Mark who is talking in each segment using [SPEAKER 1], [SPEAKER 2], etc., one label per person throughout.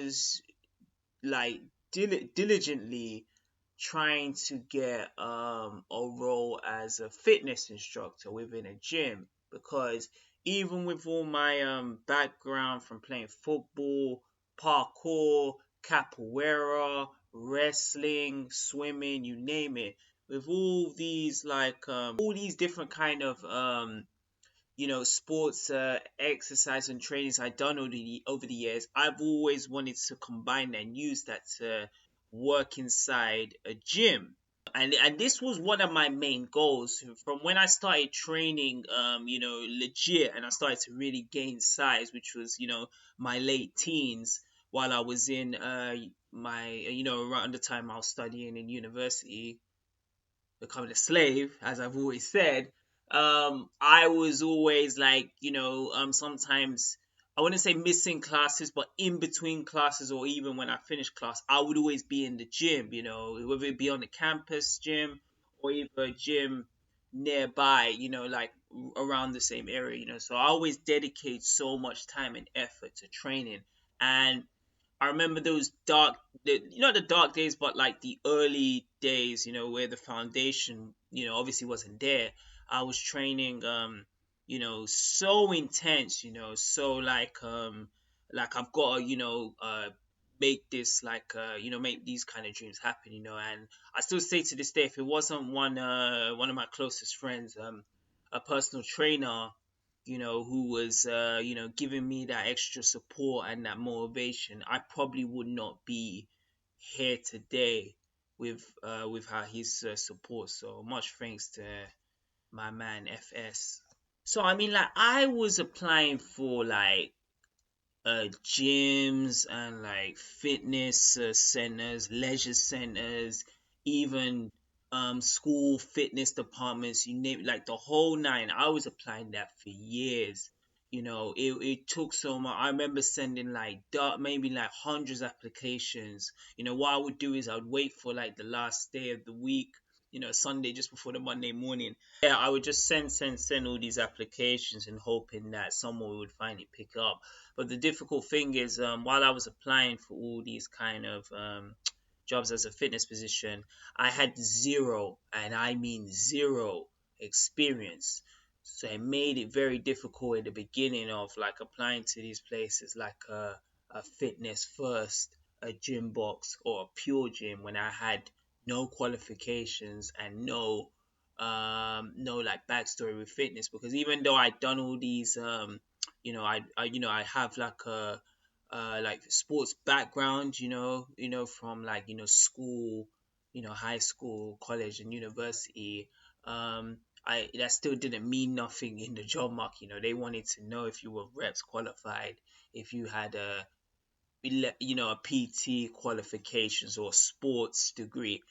[SPEAKER 1] was like diligently trying to get a role as a fitness instructor within a gym, because even with all my background from playing football, parkour, capoeira, wrestling, swimming, you name it, with all these all these different kind of sports, exercise and trainings I've done over the years, I've always wanted to combine and use that to work inside a gym. And this was one of my main goals from when I started training, legit, and I started to really gain size, which was, my late teens, while I was in my, around the time I was studying in university, becoming a slave, as I've always said. I was always sometimes, I wouldn't say missing classes, but in between classes, or even when I finished class, I would always be in the gym, whether it be on the campus gym or either a gym nearby, around the same area, So I always dedicate so much time and effort to training. And I remember those the dark days, but like the early days, where the foundation, obviously wasn't there. I was training, so intense, so like I've got to, make this make these kind of dreams happen, and I still say to this day, if it wasn't one of my closest friends, a personal trainer, who was, giving me that extra support and that motivation, I probably would not be here today with how his support. So much thanks to my man FS. So I mean, like I was applying for gyms and like fitness centers, leisure centers, even school fitness departments, you name it, like the whole nine. I was applying that for years. It took so much. I remember sending maybe like hundreds of applications. What I would do is I would wait for like the last day of the week, Sunday just before the Monday morning. Yeah, I would just send all these applications and hoping that someone would finally pick up. But the difficult thing is, while I was applying for all these kind of jobs as a fitness position, I had zero, and I mean zero, experience. So it made it very difficult at the beginning of like applying to these places, like a fitness first, a gym box, or a pure gym, when I had no qualifications and no like backstory with fitness. Because even though I'd done all these I have like a like sports background, from like school, high school, college, and university. I That still didn't mean nothing in the job market. They wanted to know if you were reps qualified, if you had a PT qualifications or sports degree.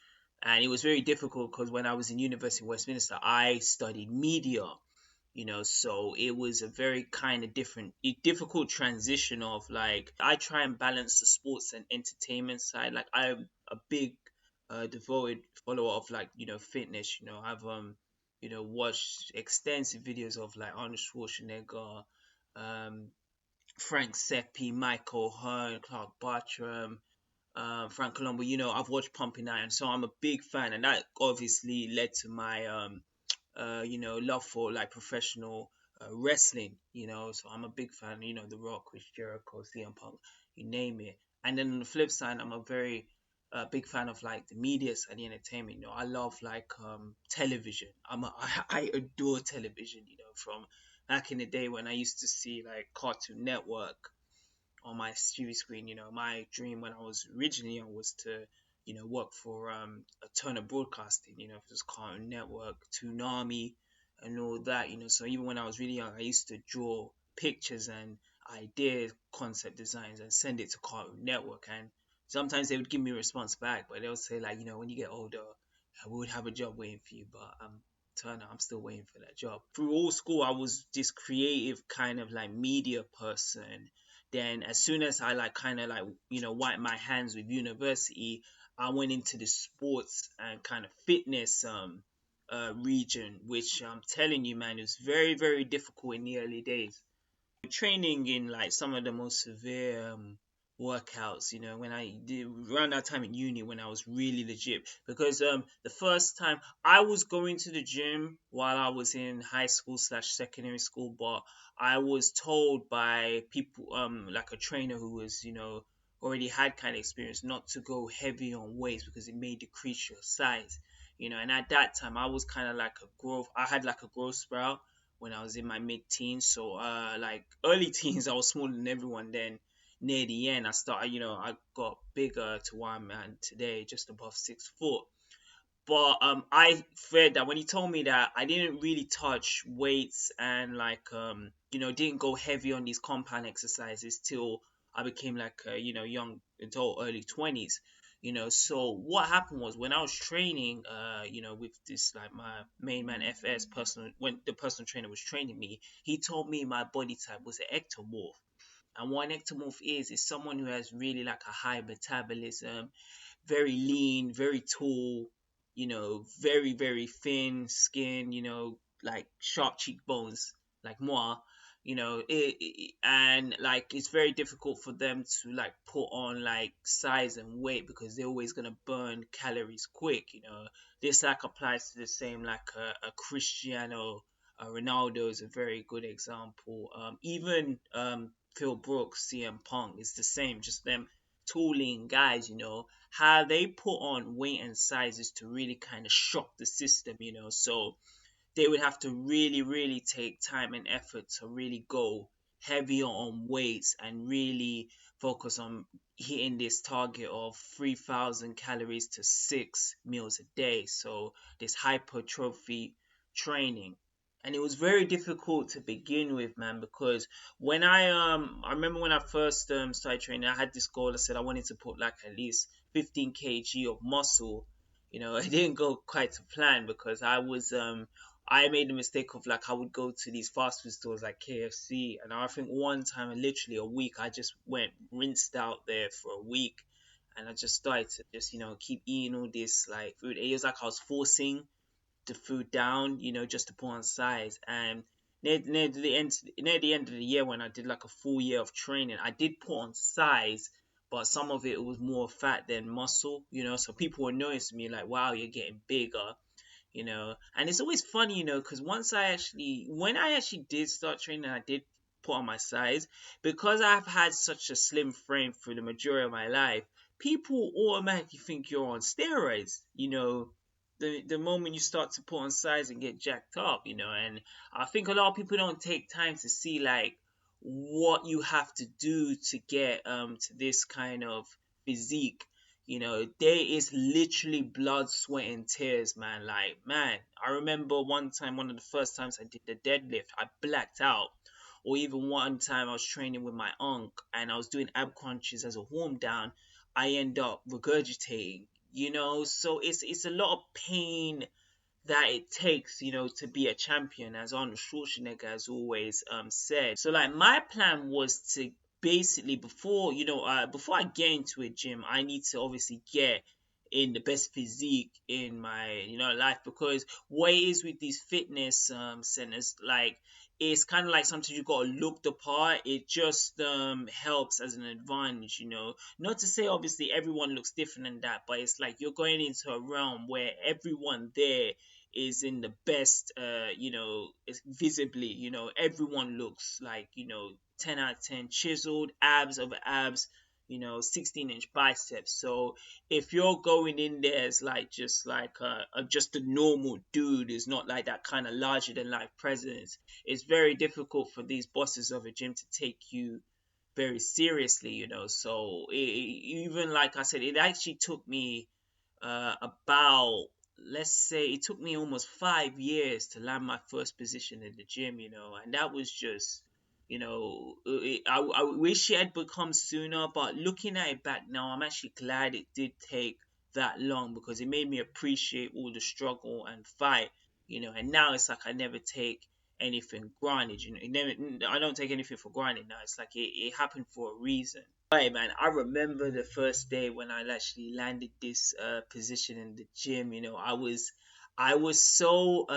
[SPEAKER 1] And it was very difficult because when I was in University of Westminster, I studied media, so it was a very kind of difficult transition of like, I try and balance the sports and entertainment side. Like I'm a big devoted follower of like, fitness. I've watched extensive videos of like Arnold Schwarzenegger, um Frank Seppi, Michael Hearn, Clark Bartram, Frank Colombo. I've watched Pumping Iron, so I'm a big fan, and that obviously led to my love for like professional wrestling. So I'm a big fan. The Rock, Chris Jericho, CM Punk, you name it. And then on the flip side, I'm a very big fan of like the media and the entertainment. I love like television. I adore television. From back in the day when I used to see like Cartoon Network on my TV screen. My dream when I was originally young was to, work for a Turner Broadcasting. It was Cartoon Network, Toonami, and all that. So even when I was really young, I used to draw pictures and ideas, concept designs, and send it to Cartoon Network. And sometimes they would give me a response back, but they would say like, when you get older, we would have a job waiting for you. But Turner, I'm still waiting for that job. Through all school, I was this creative kind of like media person. Then as soon as I like kind of like wiped my hands with university, I went into the sports and kind of fitness region, which I'm telling you, man, it was very, very difficult in the early days. Training in like some of the most severe workouts, when I did around that time in uni when I was really legit. Because the first time I was going to the gym while I was in high school slash secondary school, but I was told by people, like a trainer who was, already had kind of experience, not to go heavy on weights because it may decrease your size. And at that time I was kind of like a growth, I had like a growth sprout when I was in my mid teens. So like early teens I was smaller than everyone. Then near the end I started, I got bigger to where I'm at today, just above 6 foot. But I feared that when he told me that, I didn't really touch weights and like didn't go heavy on these compound exercises till I became like a young adult, early 20s. So what happened was when I was training, with this like my main man FS personal, when the personal trainer was training me, he told me my body type was an ectomorph. And what an ectomorph is someone who has really like a high metabolism, very lean, very tall, very, very thin skin, like sharp cheekbones, like moi, and like it's very difficult for them to like put on like size and weight because they're always gonna burn calories quick. This like applies to the same like a Cristiano. Ronaldo is a very good example. Even Phil Brooks, CM Punk is the same. Just them tooling guys, how they put on weight and sizes to really kind of shock the system, so they would have to really, really take time and effort to really go heavier on weights and really focus on hitting this target of 3,000 calories to 6 meals a day. So this hypertrophy training. And it was very difficult to begin with, man, because when I remember when I first started training, I had this goal. I said I wanted to put like at least 15 kg of muscle. It didn't go quite to plan because I made the mistake of like I would go to these fast food stores like KFC, and I think one time, literally a week, I just went rinsed out there for a week, and I just started to just keep eating all this like food. It was like I was forcing the food down, just to put on size. And near the end of the year, when I did like a full year of training, I did put on size, but some of it was more fat than muscle. So people were noticing me like, wow, you're getting bigger. And it's always funny, because when I actually did start training, I did put on my size, because I've had such a slim frame for the majority of my life. People automatically think you're on steroids, the moment you start to put on size and get jacked up, and I think a lot of people don't take time to see like what you have to do to get to this kind of physique. There is literally blood, sweat, and tears, man. Like, man, I remember one time, one of the first times I did the deadlift, I blacked out. Or even one time I was training with my uncle and I was doing ab crunches as a warm down, I end up regurgitating. So it's a lot of pain that it takes, to be a champion, as Arnold Schwarzenegger has always said. So like my plan was to basically before I get into a gym, I need to obviously get in the best physique in my life, because what it is with these fitness centers, like it's kind of like sometimes you gotta look the part. It just helps as an advantage, not to say obviously everyone looks different in that, but it's like you're going into a realm where everyone there is in the best, visibly, everyone looks like, 10 out of 10, chiseled, abs over abs, 16-inch biceps. So if you're going in there as like just like just a normal dude, is not like that kind of larger than life presence, it's very difficult for these bosses of a gym to take you very seriously, so even like I said, it actually took me about, let's say, it took me almost 5 years to land my first position in the gym, and that was just, I wish it had become sooner, but looking at it back now, I'm actually glad it did take that long, because it made me appreciate all the struggle and fight, and now it's like I never take anything granted, I don't take anything for granted now. It's like it happened for a reason. Right, man. I remember the first day when I actually landed this position in the gym. I was so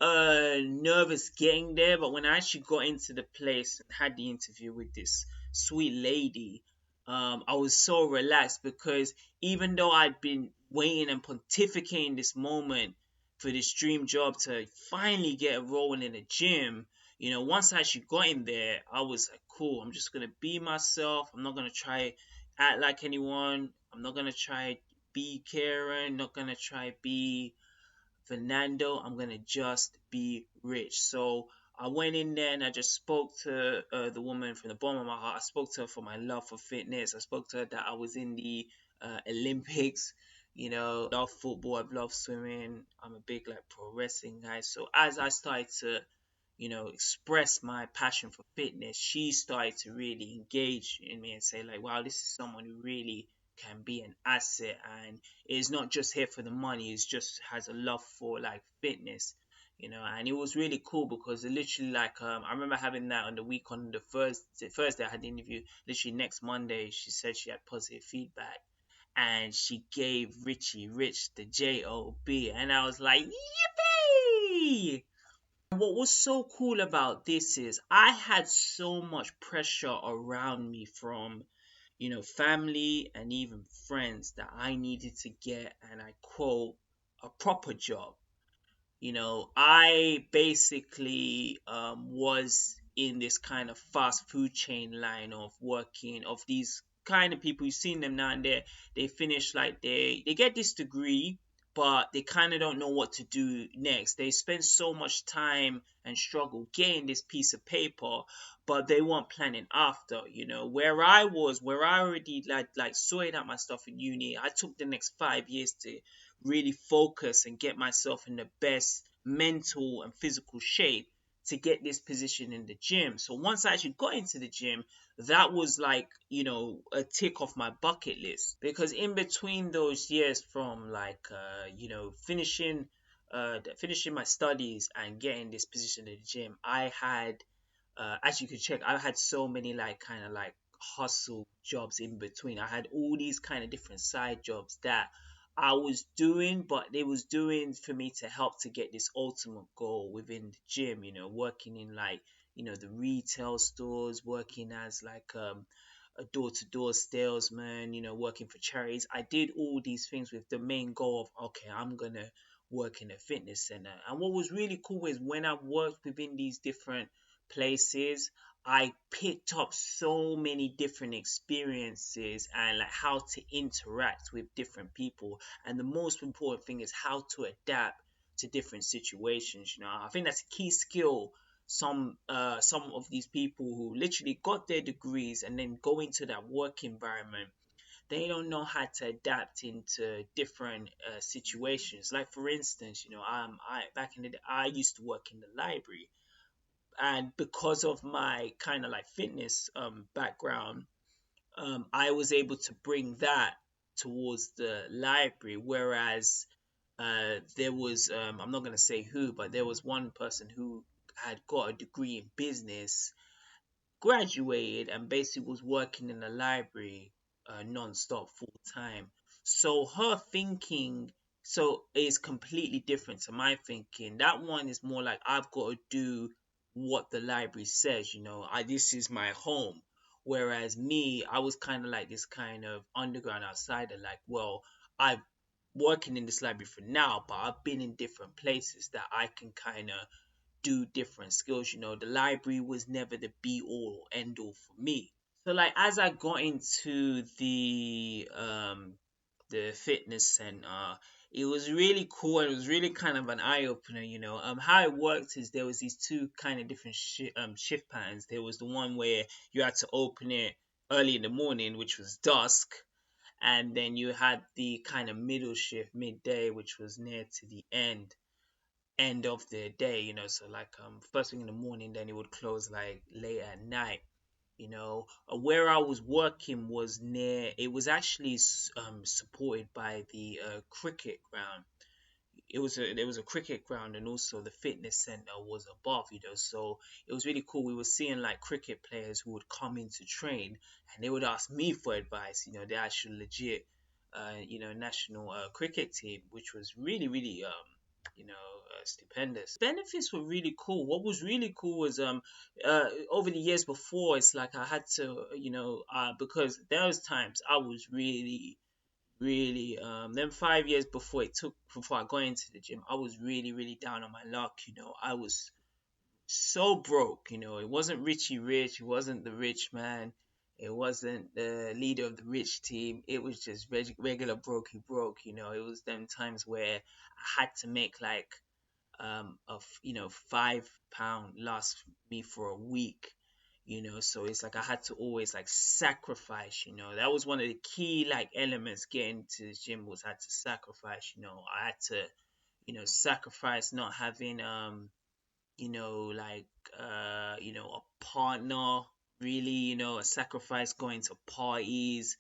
[SPEAKER 1] nervous getting there, but when I actually got into the place and had the interview with this sweet lady. I was so relaxed because even though I'd been waiting and pontificating this moment for this dream job to finally get a role in a gym, once I actually got in there, I was like, cool, I'm just gonna be myself. I'm not gonna try act like anyone. I'm not gonna try be Karen, not gonna try be Fernando. I'm gonna just be rich. So I went in there and I just spoke to the woman from the bottom of my heart. I spoke to her for my love for fitness. I spoke to her that I was in the Olympics. Love football. I love swimming. I'm a big like pro wrestling guy. So as I started to express my passion for fitness, she started to really engage in me and say like, wow, this is someone who really can be an asset and is not just here for the money, it's just has a love for like fitness. And it was really cool because it literally like I remember having that on the week on the first day I had the interview. Literally next Monday she said she had positive feedback and she gave Richie Rich the JOB, and I was like, yippee! What was so cool about this is I had so much pressure around me from, family and even friends that I needed to get, and I quote, a proper job. I basically was in this kind of fast food chain line of working of these kind of people. You've seen them now and there. They finish like they get this degree, but they kind of don't know what to do next. They spend so much time and struggle getting this piece of paper, but they weren't planning after. Where I already like sorted out my stuff in uni. I took the next 5 years to really focus and get myself in the best mental and physical shape to get this position in the gym. So once I actually got into the gym, that was like, a tick off my bucket list. Because in between those years from like, finishing my studies and getting this position in the gym, I had as you could check, I had so many like kind of like hustle jobs in between. I had all these kind of different side jobs that I was doing, but they was doing for me to help to get this ultimate goal within the gym, working in like, the retail stores, working as like a door-to-door salesman, working for charities. I did all these things with the main goal of, okay, I'm gonna work in a fitness center. And what was really cool is when I worked within these different places, I picked up so many different experiences and like how to interact with different people. And the most important thing is how to adapt to different situations. I think that's a key skill. Some of these people who literally got their degrees and then go into that work environment, they don't know how to adapt into different situations. Like for instance, I back in the day, I used to work in the library, and because of my kind of like fitness background, I was able to bring that towards the library. Whereas there was, I'm not going to say who, but there was one person who had got a degree in business, graduated, and basically was working in the library non-stop full time. So her thinking is completely different to my thinking. That one is more like I've got to do what the library says, this is my home. Whereas me, I was kind of like this kind of underground outsider, like, well, I'm working in this library for now, but I've been in different places that I can kind of do different skills. The library was never the be all or end all for me. So like as I got into the fitness center, it was really cool and it was really kind of an eye opener. How it worked is there was these two kind of different shift patterns. There was the one where you had to open it early in the morning, which was dusk, and then you had the kind of middle shift midday, which was near to the end of the day. So like first thing in the morning, then it would close like late at night. Where I was working was near, it was actually supported by the cricket ground. There was a cricket ground, and also the fitness center was above. So it was really cool. We were seeing like cricket players who would come in to train, and they would ask me for advice. The actual legit national cricket team, which was really really stupendous. Benefits were really cool. What was really cool was over the years before, it's like I had to, because there was times I was really, really, then 5 years before I got into the gym, I was really, really down on my luck. I was so broke. It wasn't Richie Rich, it wasn't the rich man, it wasn't the leader of the rich team. It was just regular brokey broke. It was them times where I had to make like of £5 last me for a week. So it's like I had to always like sacrifice. That was one of the key like elements getting to the gym, was I had to sacrifice. I had to sacrifice not having like a partner, really. A sacrifice going to parties.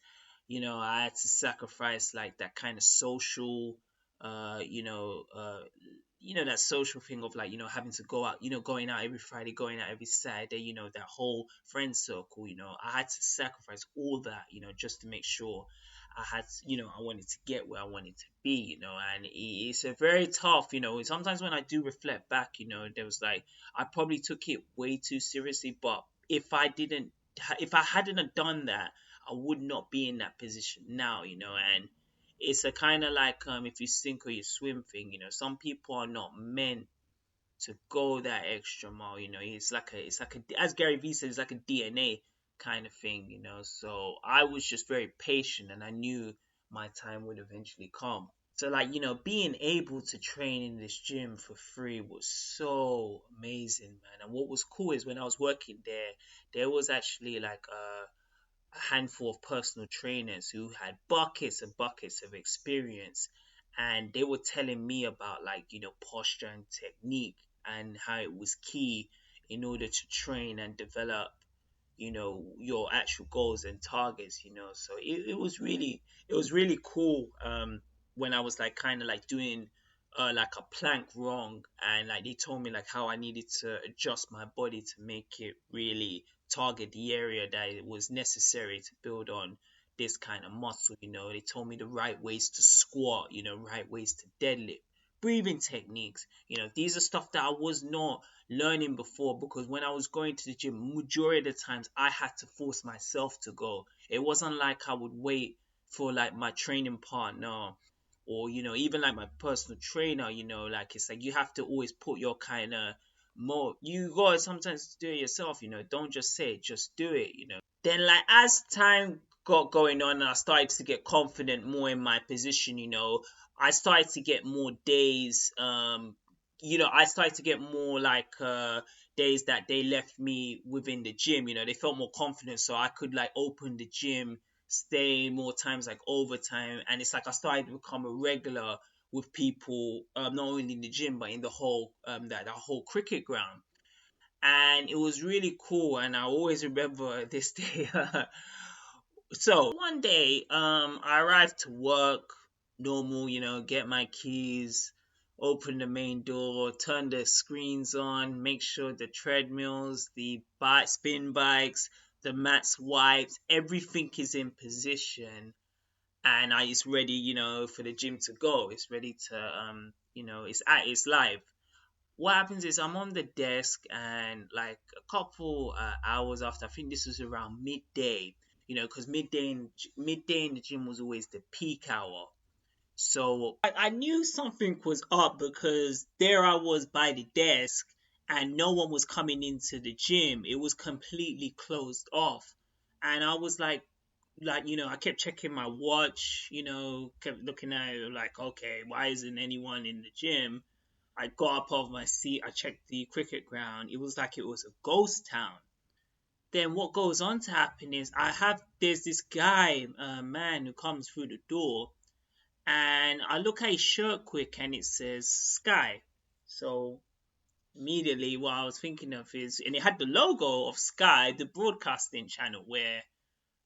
[SPEAKER 1] I had to sacrifice like that kind of social that social thing of like having to go out, going out every Friday, going out every Saturday, that whole friend circle. I had to sacrifice all that, just to make sure I had, I wanted to get where I wanted to be. And it's a very tough. Sometimes when I do reflect back, there was like I probably took it way too seriously. But if I hadn't have done that, I would not be in that position now. And it's a kind of like if you sink or you swim thing. Some people are not meant to go that extra mile. It's like a, as Gary Vee says, it's like a DNA kind of thing. So I was just very patient, and I knew my time would eventually come. So like being able to train in this gym for free was so amazing, man. And what was cool is when I was working there was actually like a handful of personal trainers who had buckets and buckets of experience, and they were telling me about like posture and technique, and how it was key in order to train and develop your actual goals and targets. So it was really cool when I was like kind of like doing like a plank wrong, and like they told me like how I needed to adjust my body to make it really target the area that it was necessary to build on this kind of muscle. They told me the right ways to squat, right ways to deadlift, breathing techniques. These are stuff that I was not learning before, because when I was going to the gym, majority of the times I had to force myself to go. It wasn't like I would wait for like my training partner, or even like my personal trainer. Like it's like you have to always put your kind of more, you gotta sometimes do it yourself. Don't just say it, just do it. Then like as time got going on, and I started to get confident more in my position, I started to get more days. I started to get more like days that they left me within the gym. They felt more confident, so I could like open the gym, stay more times like overtime, and it's like I started to become a regular with people, not only in the gym but in the whole that whole cricket ground. And it was really cool, and I always remember this day. So one day, I arrived to work normal, get my keys, open the main door, turn the screens on, make sure the treadmills, the spin bikes, the mats wiped, everything is in position, and it's ready, for the gym to go. It's ready to, it's live. What happens is I'm on the desk, and like a couple hours after, I think this was around midday, because midday in the gym was always the peak hour. So I knew something was up, because there I was by the desk, and no one was coming into the gym. It was completely closed off. And I was like, I kept checking my watch, kept looking at it like, okay, why isn't anyone in the gym? I got up off my seat, I checked the cricket ground. It was like it was a ghost town. Then what goes on to happen is there's this guy, man, who comes through the door, and I look at his shirt quick, and it says Sky. So immediately what I was thinking of is, and it had the logo of Sky, the broadcasting channel, where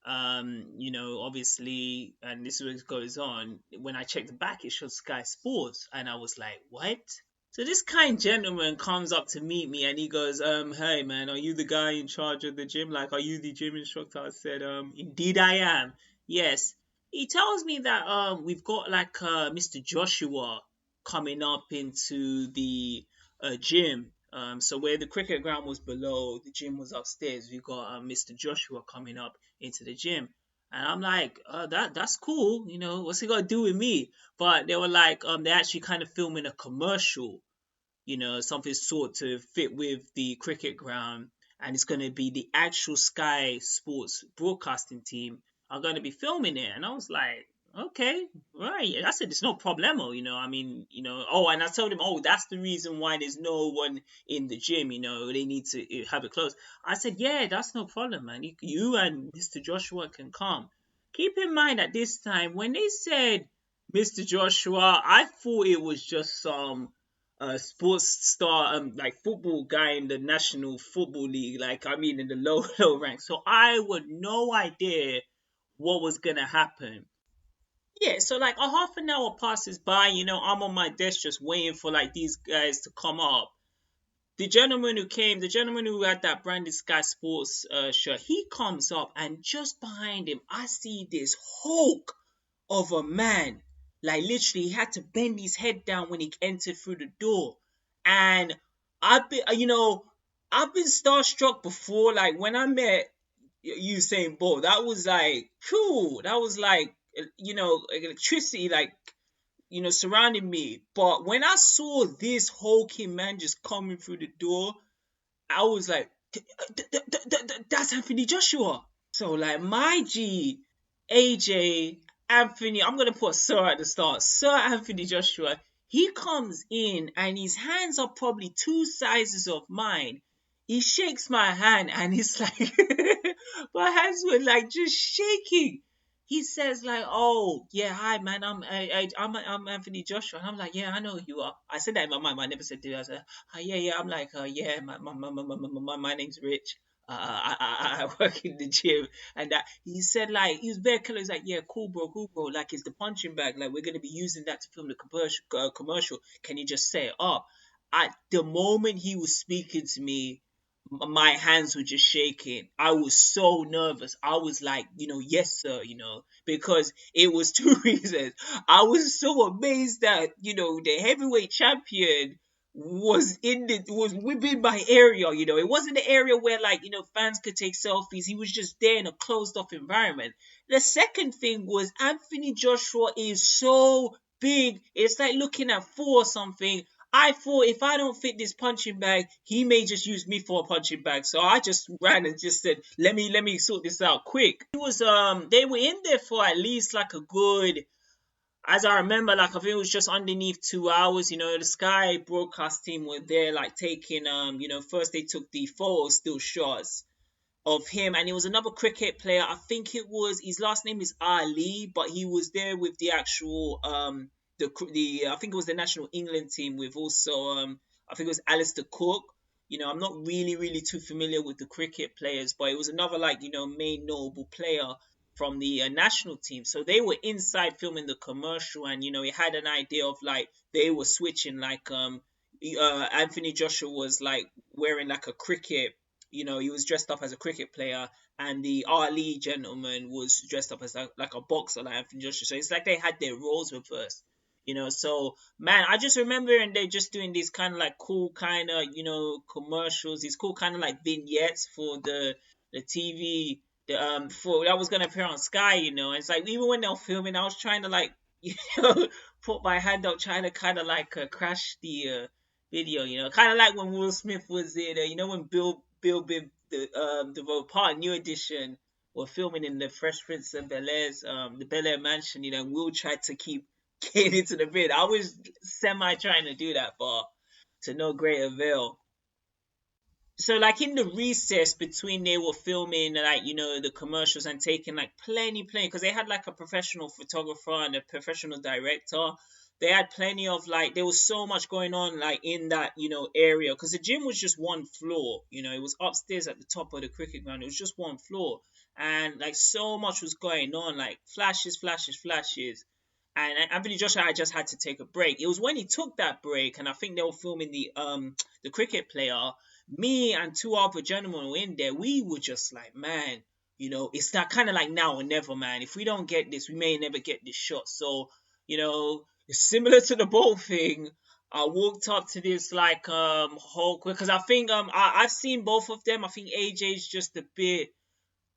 [SPEAKER 1] obviously, and this is what goes on. When I checked the back, it showed Sky Sports, and I was like, what? So this kind gentleman comes up to meet me, and he goes, hey man, are you the guy in charge of the gym? Like, are you the gym instructor? I said, indeed I am. Yes. He tells me that we've got like Mr. Joshua coming up into the gym. So where the cricket ground was below, the gym was upstairs. We got Mr. Joshua coming up into the gym, and I'm like, that's cool. What's he got to do with me? But they were like, they're actually kind of filming a commercial, something sort to fit with the cricket ground, and it's going to be the actual Sky Sports broadcasting team are going to be filming it. And I was like, okay, right. I said, it's no problemo, I mean, oh, and I told him, oh, that's the reason why there's no one in the gym, they need to have it closed. I said, yeah, that's no problem, man. You and Mr. Joshua can come. Keep in mind at this time, when they said Mr. Joshua, I thought it was just some sports star, like football guy in the National Football League, like I mean in the low low ranks. So I would no idea what was gonna happen. Yeah, so like a half an hour passes by, I'm on my desk just waiting for like these guys to come up. The gentleman who had that branded Sky Sports shirt, he comes up, and just behind him, I see this Hulk of a man. Like literally, he had to bend his head down when he entered through the door. And I've been starstruck before. Like when I met Usain Bolt, that was like, cool. That was like, electricity, like, surrounding me. But when I saw this hulking man just coming through the door, I was like, that's Anthony Joshua. So like my G, AJ, Anthony, I'm gonna put Sir at the start. Sir Anthony Joshua, he comes in and his hands are probably two sizes of mine. He shakes my hand and it's like my hands were like just shaking. He says like, "Oh yeah, hi man, I'm Anthony Joshua." And I'm like, "Yeah, I know who you are." I said that in my mind, but I never said to you. I said, yeah, yeah. I'm like, yeah, my name's Rich. I work in the gym, and that he said like he was very clear. He's like, yeah, cool, bro. Like it's the punching bag. Like we're gonna be using that to film the commercial. Can you just set it up? At the moment he was speaking to me, my hands were just shaking. I was so nervous. I was like, yes, sir, because it was two reasons. I was so amazed that, the heavyweight champion was within my area. It wasn't the area where like, fans could take selfies. He was just there in a closed off environment. The second thing was Anthony Joshua is so big. It's like looking at four or something. I thought if I don't fit this punching bag, he may just use me for a punching bag. So I just ran and just said, let me sort this out quick. They were in there for at least like a good, as I remember, like I think it was just underneath 2 hours. The Sky broadcast team were there, like taking first they took the photo still shots of him, and it was another cricket player. I think it was his last name is Ali, but he was there with the actual the I think it was the national England team with also I think it was Alistair Cook. I'm not really too familiar with the cricket players, but it was another like main notable player from the national team. So they were inside filming the commercial, and he had an idea of like they were switching like Anthony Joshua was like wearing like a cricket, he was dressed up as a cricket player, and the Ali gentleman was dressed up as like a boxer, like Anthony Joshua. So it's like they had their roles reversed. So man, I just remember, and they're just doing these kind of like cool kind of commercials, these cool kind of like vignettes for the TV, for that was gonna appear on Sky. And it's like even when they were filming, I was trying to like put my hand up, trying to kind of like crash the video, kind of like when Will Smith was in, when the part New Edition were filming in the Fresh Prince of Bel Air's, the Bel Air mansion, and Will tried to keep getting into the vid. I was semi trying to do that, but to no great avail. So like in the recess between they were filming like the commercials and taking like plenty because they had like a professional photographer and a professional director. They had plenty of like there was so much going on like in that area, because the gym was just one floor. It was upstairs at the top of the cricket ground. It was just one floor, and like so much was going on, like flashes. And Anthony Joshua had just had to take a break. It was when he took that break, and I think they were filming the cricket player. Me and two other gentlemen were in there. We were just like, man, it's that kind of like now or never, man. If we don't get this, we may never get this shot. So, similar to the boat thing. I walked up to this like Hulk because I think I've seen both of them. I think AJ's just a bit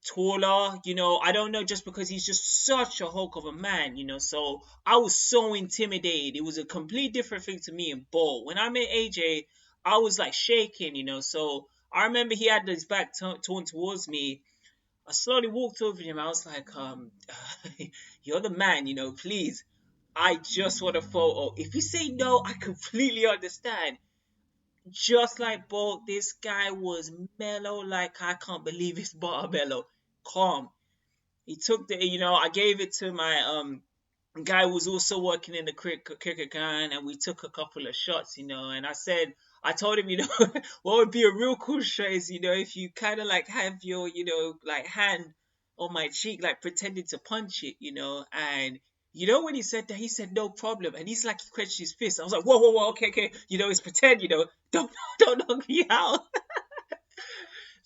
[SPEAKER 1] taller, I don't know, just because he's just such a hulk of a man, so I was so intimidated. It was a complete different thing to me and Bo. When I met AJ, I was like shaking, so I remember he had his back turned towards me. I slowly walked over to him. I was like, you're the man, please. I just want a photo. If you say no, I completely understand. Just like Bo, this guy was mellow, like I can't believe it's mellow. Calm. He took I gave it to my guy who was also working in the cricket gun, and we took a couple of shots, and I told him, what would be a real cool shot is, if you kind of like have your, like hand on my cheek, like pretending to punch it, and when he said that, he said no problem, and he's like, he clenched his fist. I was like, whoa, whoa, whoa, okay, okay, it's pretend, don't don't knock me out.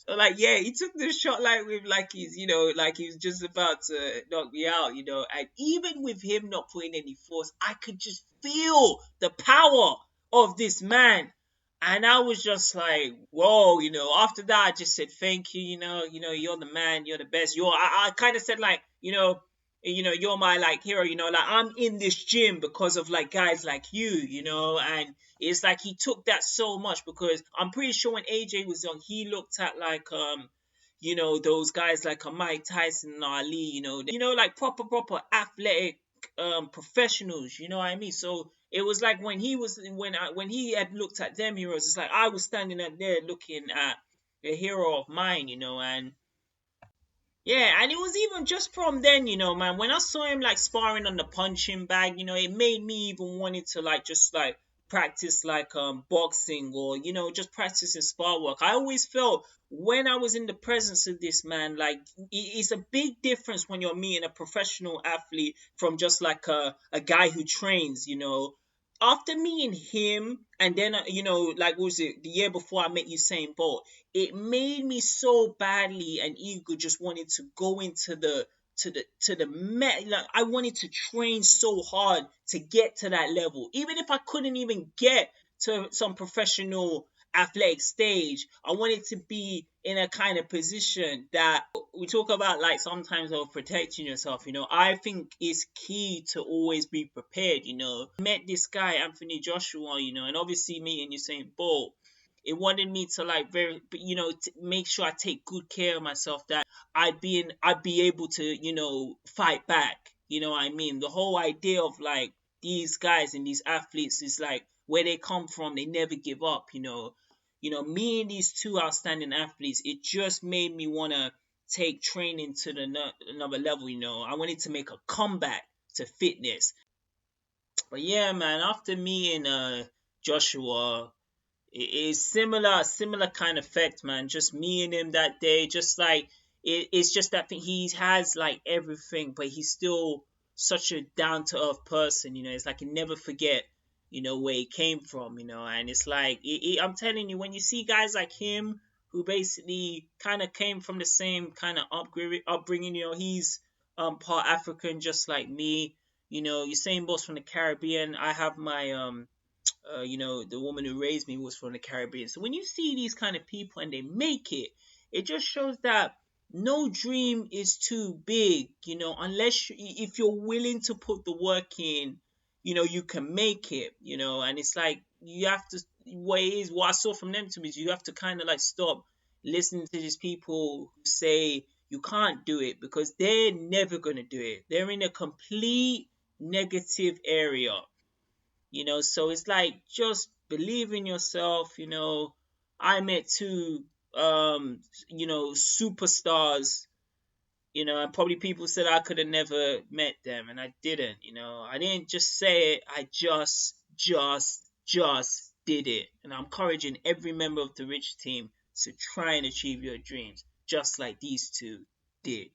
[SPEAKER 1] So like, yeah, he took the shot like with like he's like he was just about to knock me out, and even with him not putting any force, I could just feel the power of this man. And I was just like, whoa, after that I just said thank you, you're the man, you're the best. I kind of said like, you're my like hero, like I'm in this gym because of like guys like you, and it's like he took that so much, because I'm pretty sure when AJ was young, he looked at like those guys like a Mike Tyson and Ali, like proper athletic professionals, you know what I mean? So it was like when he had looked at them heroes, it's like I was standing up there looking at a hero of mine, and yeah, and it was even just from then, man, when I saw him like sparring on the punching bag, it made me even wanted to like just like practice like boxing, or just practicing spar work. I always felt when I was in the presence of this man, like it's a big difference when you're meeting a professional athlete from just like a guy who trains, After meeting him, and then like what was it, the year before I met Usain Bolt, it made me so badly and eager, just wanted to go into the met. Like I wanted to train so hard to get to that level, even if I couldn't even get to some professional athletic stage. I wanted to be in a kind of position that we talk about, like sometimes of protecting yourself. I think it's key to always be prepared. Met this guy Anthony Joshua, and obviously meeting Usain Bolt, it wanted me to like very make sure I take good care of myself, that I'd be able to fight back. You know what I mean? The whole idea of like these guys and these athletes is like where they come from, they never give up. Me and these two outstanding athletes, it just made me want to take training to another level. I wanted to make a comeback to fitness. But yeah, man, after meeting Joshua, it's similar kind of effect, man. Just me and him that day, just like it's just that thing. He has like everything, but he's still such a down to earth person. It's like you never forget, where he came from. And it's like I'm telling you, when you see guys like him who basically kind of came from the same kind of upbringing, he's part African, just like me. Usain Bolt's from the Caribbean. I have my the woman who raised me was from the Caribbean. So when you see these kind of people and they make it, it just shows that no dream is too big, unless if you're willing to put the work in, you can make it, and it's like you have to, what I saw from them to me is you have to kind of like stop listening to these people who say you can't do it, because they're never going to do it. They're in a complete negative area. So it's like just believe in yourself. I met two superstars, and probably people said I could have never met them, and I didn't. I didn't just say it, I just did it. And I'm encouraging every member of the Rich team to try and achieve your dreams just like these two did.